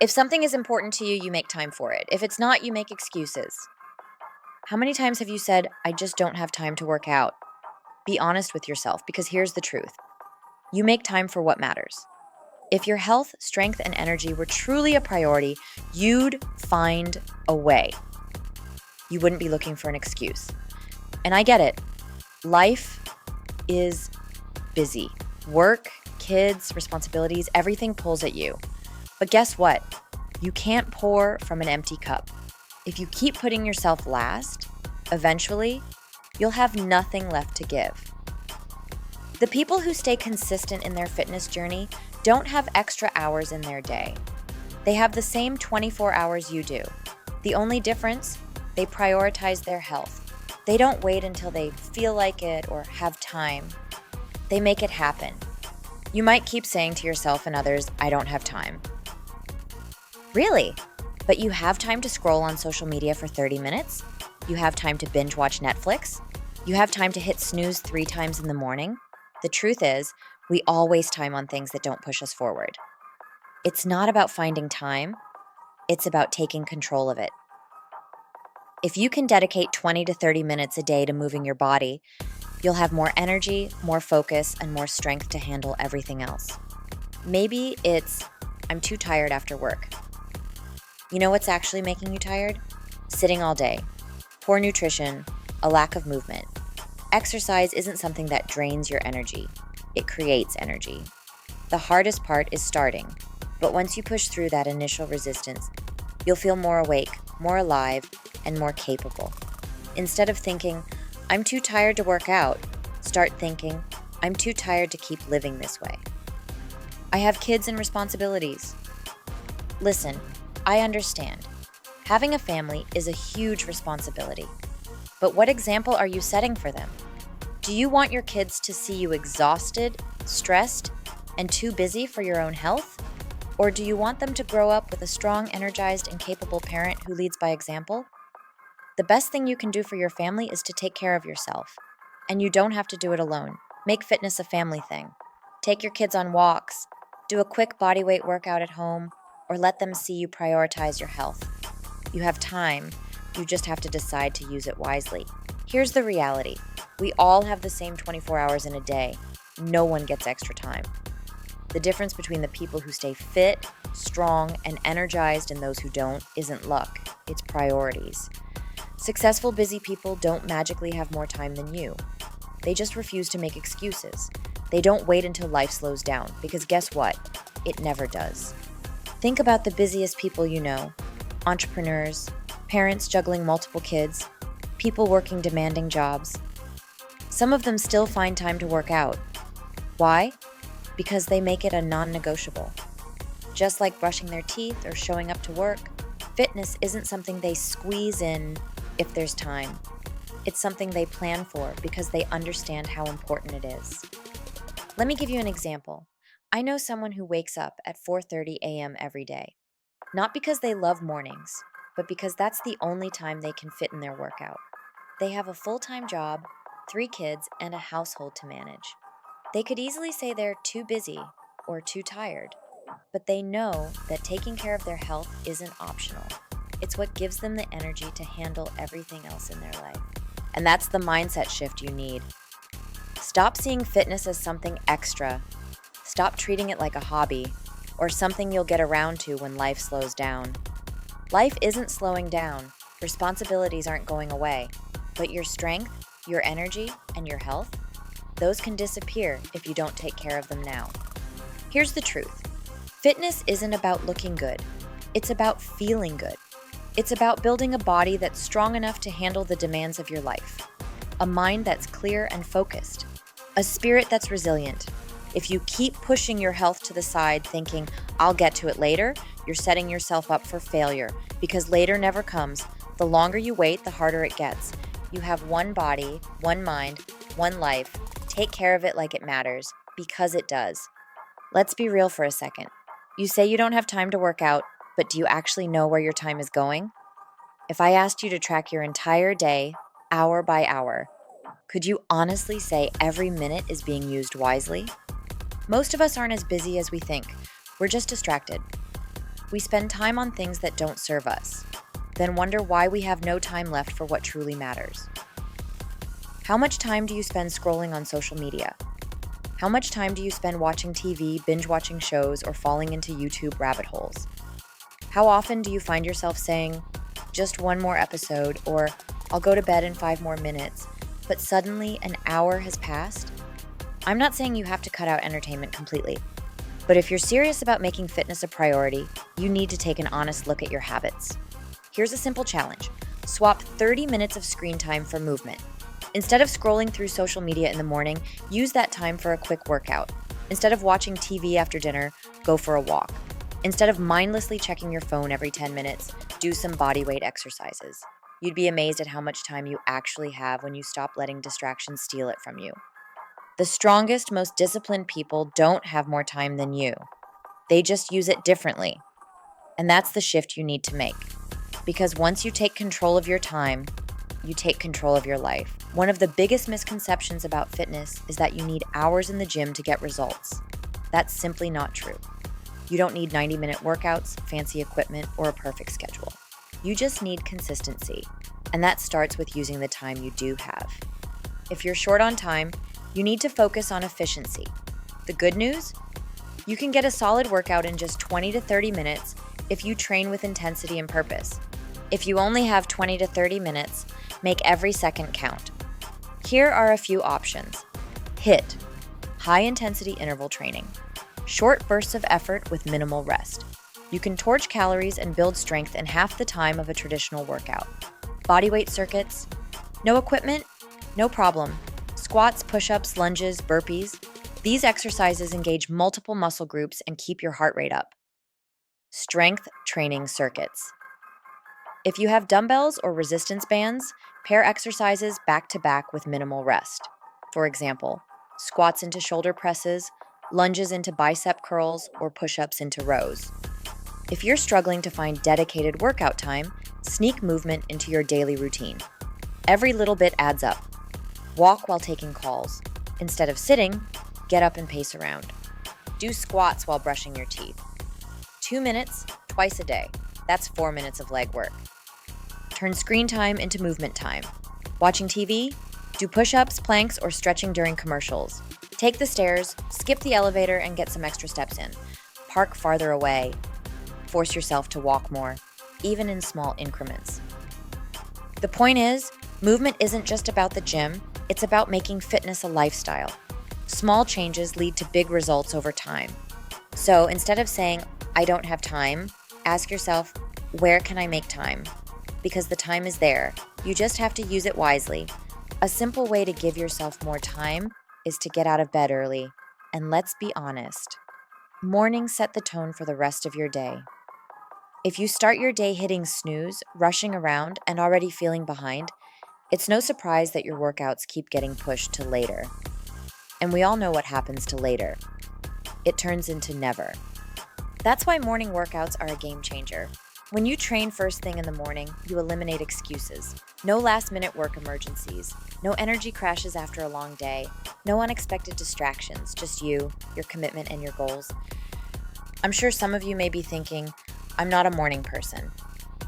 If something is important to you, you make time for it. If it's not, you make excuses. How many times have you said, I just don't have time to work out? Be honest with yourself because here's the truth. You make time for what matters. If your health, strength, and energy were truly a priority, you'd find a way. You wouldn't be looking for an excuse. And I get it. Life is busy. Work, kids, responsibilities, everything pulls at you. But guess what? You can't pour from an empty cup. If you keep putting yourself last, eventually, you'll have nothing left to give. The people who stay consistent in their fitness journey don't have extra hours in their day. They have the same 24 hours you do. The only difference, they prioritize their health. They don't wait until they feel like it or have time. They make it happen. You might keep saying to yourself and others, I don't have time. Really? But you have time to scroll on social media for 30 minutes? You have time to binge watch Netflix? You have time to hit snooze 3 times in the morning? The truth is, we all waste time on things that don't push us forward. It's not about finding time, it's about taking control of it. If you can dedicate 20 to 30 minutes a day to moving your body, you'll have more energy, more focus, and more strength to handle everything else. Maybe it's, I'm too tired after work. You know what's actually making you tired? Sitting all day, poor nutrition, a lack of movement. Exercise isn't something that drains your energy. It creates energy. The hardest part is starting, but once you push through that initial resistance, you'll feel more awake, more alive, and more capable. Instead of thinking, I'm too tired to work out, start thinking, I'm too tired to keep living this way. I have kids and responsibilities. Listen, I understand. Having a family is a huge responsibility. But what example are you setting for them? Do you want your kids to see you exhausted, stressed, and too busy for your own health? Or do you want them to grow up with a strong, energized, and capable parent who leads by example? The best thing you can do for your family is to take care of yourself. And you don't have to do it alone. Make fitness a family thing. Take your kids on walks, do a quick bodyweight workout at home, or let them see you prioritize your health. You have time, you just have to decide to use it wisely. Here's the reality. We all have the same 24 hours in a day. No one gets extra time. The difference between the people who stay fit, strong, and energized and those who don't isn't luck, it's priorities. Successful, busy people don't magically have more time than you. They just refuse to make excuses. They don't wait until life slows down, because guess what? It never does. Think about the busiest people you know. Entrepreneurs, parents juggling multiple kids, people working demanding jobs. Some of them still find time to work out. Why? Because they make it a non-negotiable. Just like brushing their teeth or showing up to work, fitness isn't something they squeeze in if there's time. It's something they plan for because they understand how important it is. Let me give you an example. I know someone who wakes up at 4:30 a.m. every day. Not because they love mornings, but because that's the only time they can fit in their workout. They have a full-time job, 3 kids, and a household to manage. They could easily say they're too busy or too tired, but they know that taking care of their health isn't optional. It's what gives them the energy to handle everything else in their life. And that's the mindset shift you need. Stop seeing fitness as something extra. Stop treating it like a hobby or something you'll get around to when life slows down. Life isn't slowing down. Responsibilities aren't going away. But your strength, your energy, and your health, those can disappear if you don't take care of them now. Here's the truth. Fitness isn't about looking good. It's about feeling good. It's about building a body that's strong enough to handle the demands of your life. A mind that's clear and focused. A spirit that's resilient. If you keep pushing your health to the side thinking, I'll get to it later, you're setting yourself up for failure because later never comes. The longer you wait, the harder it gets. You have one body, one mind, one life. Take care of it like it matters because it does. Let's be real for a second. You say you don't have time to work out, but do you actually know where your time is going? If I asked you to track your entire day, hour by hour, could you honestly say every minute is being used wisely? Most of us aren't as busy as we think. We're just distracted. We spend time on things that don't serve us, then wonder why we have no time left for what truly matters. How much time do you spend scrolling on social media? How much time do you spend watching TV, binge watching shows, or falling into YouTube rabbit holes? How often do you find yourself saying, just one more episode, or I'll go to bed in 5 more minutes, but suddenly an hour has passed? I'm not saying you have to cut out entertainment completely, but if you're serious about making fitness a priority, you need to take an honest look at your habits. Here's a simple challenge. Swap 30 minutes of screen time for movement. Instead of scrolling through social media in the morning, use that time for a quick workout. Instead of watching TV after dinner, go for a walk. Instead of mindlessly checking your phone every 10 minutes, do some body weight exercises. You'd be amazed at how much time you actually have when you stop letting distractions steal it from you. The strongest, most disciplined people don't have more time than you. They just use it differently. And that's the shift you need to make. Because once you take control of your time, you take control of your life. One of the biggest misconceptions about fitness is that you need hours in the gym to get results. That's simply not true. You don't need 90-minute workouts, fancy equipment, or a perfect schedule. You just need consistency, and that starts with using the time you do have. If you're short on time, you need to focus on efficiency. The good news? You can get a solid workout in just 20 to 30 minutes if you train with intensity and purpose. If you only have 20 to 30 minutes, make every second count. Here are a few options. HIIT, high-intensity interval training. Short bursts of effort with minimal rest. You can torch calories and build strength in half the time of a traditional workout. Bodyweight circuits. No equipment? No problem. Squats, push-ups, lunges, burpees. These exercises engage multiple muscle groups and keep your heart rate up. Strength training circuits. If you have dumbbells or resistance bands, pair exercises back-to-back with minimal rest. For example, squats into shoulder presses, lunges into bicep curls, or push-ups into rows. If you're struggling to find dedicated workout time, sneak movement into your daily routine. Every little bit adds up. Walk while taking calls. Instead of sitting, get up and pace around. Do squats while brushing your teeth. 2 minutes, twice a day. That's 4 minutes of leg work. Turn screen time into movement time. Watching TV? Do push-ups, planks, or stretching during commercials. Take the stairs, skip the elevator, and get some extra steps in. Park farther away. Force yourself to walk more, even in small increments. The point is, movement isn't just about the gym, it's about making fitness a lifestyle. Small changes lead to big results over time. So instead of saying, I don't have time, ask yourself, where can I make time? Because the time is there. You just have to use it wisely. A simple way to give yourself more time is to get out of bed early. And let's be honest, mornings set the tone for the rest of your day. If you start your day hitting snooze, rushing around, and already feeling behind, it's no surprise that your workouts keep getting pushed to later. And we all know what happens to later. It turns into never. That's why morning workouts are a game changer. When you train first thing in the morning, you eliminate excuses. No last-minute work emergencies. No energy crashes after a long day. No unexpected distractions, just you, your commitment, and your goals. I'm sure some of you may be thinking, I'm not a morning person.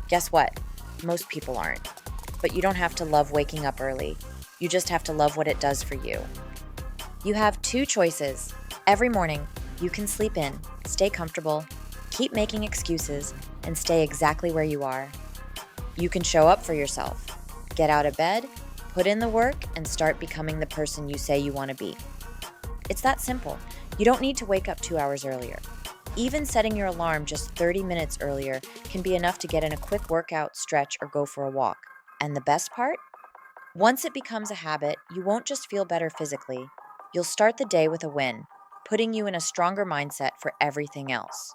Guess what? Most people aren't. But you don't have to love waking up early. You just have to love what it does for you. You have 2 choices. Every morning, you can sleep in, stay comfortable, keep making excuses, and stay exactly where you are. You can show up for yourself, get out of bed, put in the work, and start becoming the person you say you want to be. It's that simple. You don't need to wake up 2 hours earlier. Even setting your alarm just 30 minutes earlier can be enough to get in a quick workout, stretch, or go for a walk. And the best part? Once it becomes a habit, you won't just feel better physically. You'll start the day with a win, putting you in a stronger mindset for everything else.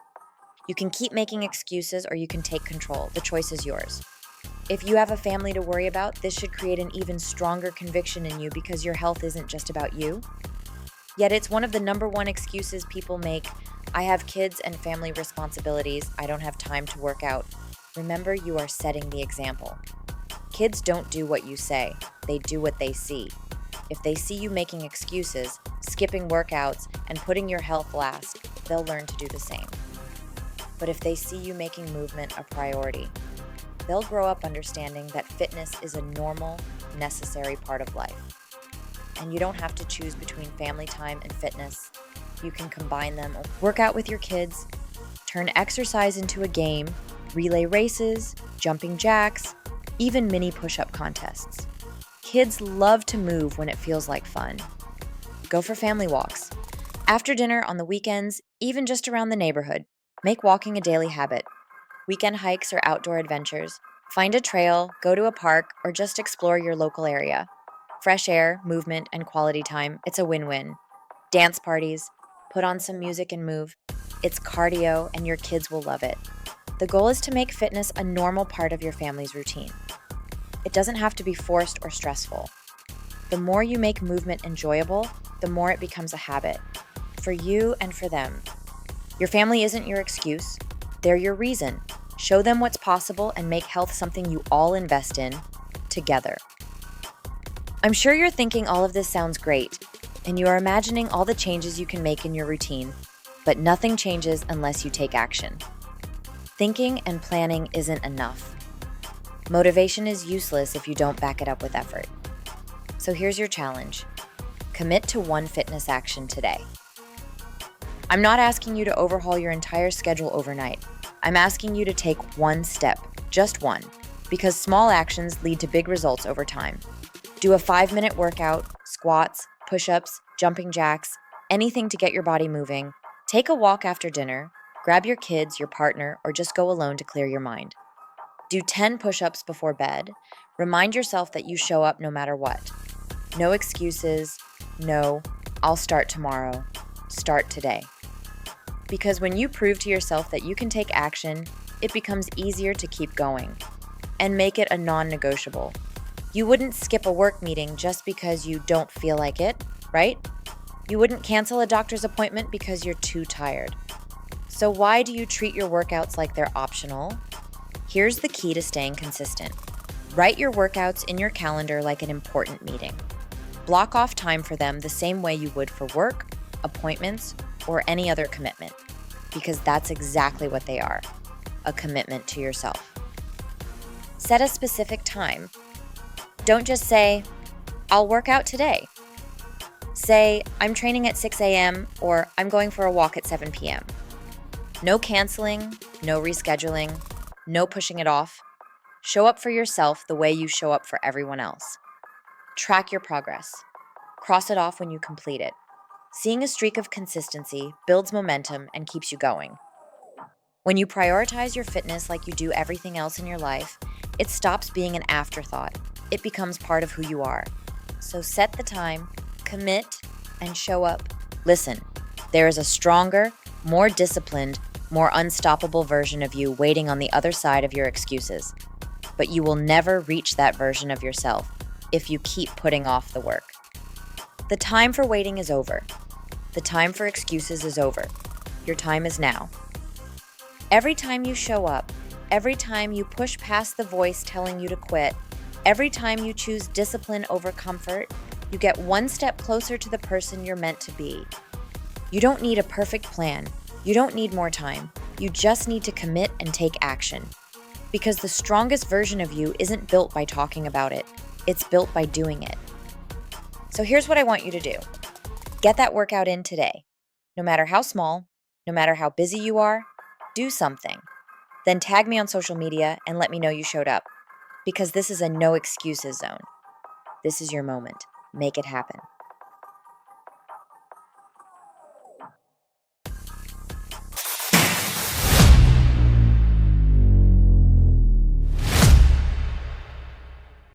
You can keep making excuses or you can take control. The choice is yours. If you have a family to worry about, this should create an even stronger conviction in you because your health isn't just about you. Yet it's one of the number one excuses people make. I have kids and family responsibilities. I don't have time to work out. Remember, you are setting the example. Kids don't do what you say. They do what they see. If they see you making excuses, skipping workouts, and putting your health last, they'll learn to do the same. but if they see you making movement a priority, they'll grow up understanding that fitness is a normal, necessary part of life. And you don't have to choose between family time and fitness. You can combine them, work out with your kids, turn exercise into a game, relay races, jumping jacks, even mini push-up contests. Kids love to move when it feels like fun. Go for family walks. After dinner, on the weekends, even just around the neighborhood, make walking a daily habit. Weekend hikes or outdoor adventures. Find a trail, go to a park, or just explore your local area. Fresh air, movement, and quality time, it's a win-win. Dance parties, put on some music and move. It's cardio, and your kids will love it. The goal is to make fitness a normal part of your family's routine. It doesn't have to be forced or stressful. The more you make movement enjoyable, the more it becomes a habit, for you and for them. Your family isn't your excuse, they're your reason. Show them what's possible and make health something you all invest in together. I'm sure you're thinking all of this sounds great, and you are imagining all the changes you can make in your routine, but nothing changes unless you take action. Thinking and planning isn't enough. Motivation is useless if you don't back it up with effort. So here's your challenge. Commit to one fitness action today. I'm not asking you to overhaul your entire schedule overnight. I'm asking you to take one step, just one, because small actions lead to big results over time. Do a 5-minute workout, squats, push-ups, jumping jacks, anything to get your body moving. Take a walk after dinner, grab your kids, your partner, or just go alone to clear your mind. Do 10 push-ups before bed. Remind yourself that you show up no matter what. No excuses, no, I'll start tomorrow. Start today. Because when you prove to yourself that you can take action, it becomes easier to keep going and make it a non-negotiable. You wouldn't skip a work meeting just because you don't feel like it, right? You wouldn't cancel a doctor's appointment because you're too tired. So why do you treat your workouts like they're optional? Here's the key to staying consistent. Write your workouts in your calendar like an important meeting. Block off time for them the same way you would for work, appointments, or any other commitment, because that's exactly what they are, a commitment to yourself. Set a specific time. Don't just say, I'll work out today. Say, I'm training at 6 a.m. or I'm going for a walk at 7 p.m. No canceling, no rescheduling, no pushing it off. Show up for yourself the way you show up for everyone else. Track your progress. Cross it off when you complete it. Seeing a streak of consistency builds momentum and keeps you going. When you prioritize your fitness like you do everything else in your life, it stops being an afterthought. It becomes part of who you are. So set the time, commit, and show up. Listen, there is a stronger, more disciplined, more unstoppable version of you waiting on the other side of your excuses. But you will never reach that version of yourself if you keep putting off the work. The time for waiting is over. The time for excuses is over. Your time is now. Every time you show up, every time you push past the voice telling you to quit, every time you choose discipline over comfort, you get one step closer to the person you're meant to be. You don't need a perfect plan. You don't need more time. You just need to commit and take action. Because the strongest version of you isn't built by talking about it. It's built by doing it. So here's what I want you to do. Get that workout in today. No matter how small, no matter how busy you are, do something. Then tag me on social media and let me know you showed up. Because this is a no excuses zone. This is your moment. Make it happen.